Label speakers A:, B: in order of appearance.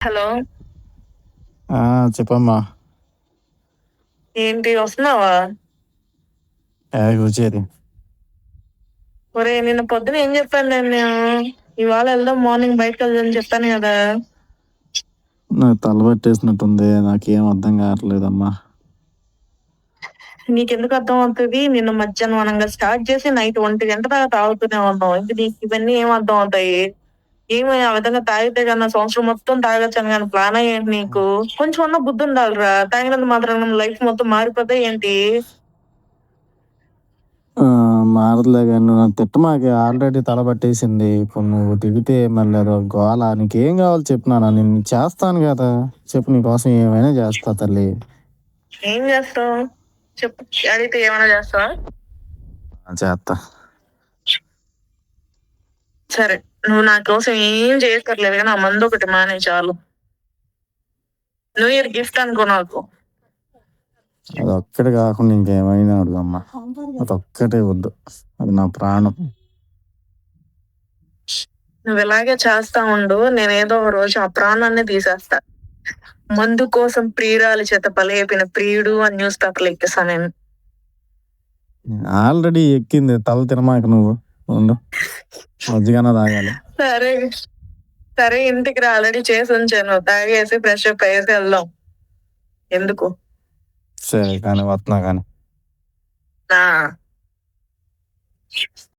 A: Hello!
B: ఆ! చెప్పమ్మా.
A: ఏంటి వస్తున్నావా?
B: కూర్చోరి.
A: ఒరేయ్! నిన్న పొద్దున ఏం చెప్పాను నేను? ఇవాళ వెళ్దాం మార్నింగ్ బయటకెళ్దామని చెప్పాను గదా!
B: నాకు తల పట్టేసినట్టుంది. నాకేం అర్థం కావట్లేదమ్మా.
A: నీకెందుకు అర్థమవుతది? నిన్న మధ్యాహ్నం అనంగా స్టార్ట్ చేసి నైట్ 1 గంట దాకా తాగుతూనే ఉన్నావు. ఇంక నీకు ఇవన్నీ ఏం అర్థం అవుతాయి? ఏమి ఆ విధంగా తాగితే గన సంవత్సరం మొత్తం తాగొచ్చని గాని ప్లానా ఏంటి నీకు? కొంచెం అన్నా బుద్ధుండాలిరా! తాగినంత మాత్రాన లైఫ్ మొత్తం మారిపోద్దా ఏంటి?
B: మారదులే గాని నువ్వు నన్ను తిట్టమాకే. ఆల్రెడీ తల పట్టేసింది. ఇప్పుడు నువ్వు తిడితే మళ్ళీ అదొక గోల. నీకేం కావాలో చెప్పు నాన్న. నేను చేస్తాను కదా! చెప్పు, నీకోసం ఏమైనా చేస్తా తల్లి.
A: ఏం చేస్తావు? చెప్పు. అడిగితే ఏమైనా చేస్తావా?
B: చేస్తా.
A: సరే. నువ్వు నా కోసం ఏం చేయక్కర్లేదు గానీ, ఆ మందొకటి మానేయి చాలు. న్యూ ఇయర్ గిఫ్ట్ అనుకో నాకు.
B: అదొక్కటి కాకుండా ఇంకేమైనా వద్దమ్మా. అదొక్కటే వద్దు. అది నా ప్రాణం.
A: నువ్వు ఇలాగే చేస్తా ఉండు. నేనేదో ఒక రోజు ఆ ప్రాణాన్ని తీసేస్తా. మందు కోసం ప్రియురాలి చేత బలైపోయిన ప్రియుడు అని న్యూస్ పేపర్‌లో ఎక్కిస్తా నేను.
B: ఆల్రెడీ ఎక్కింది. తల తినమాక నువ్వు. ఉండు. మజ్జిగన్నా తాగాలి.
A: సరే. సరే ఇంటికి రా. ఆల్రెడీ చేసి ఉంచాను. తాగేసి ఫ్రెష్ అప్ అయ్యేసి వెళ్దాం. ఎందుకు?
B: సరే కానీ వస్తున్నా కానీ.
A: ఆ!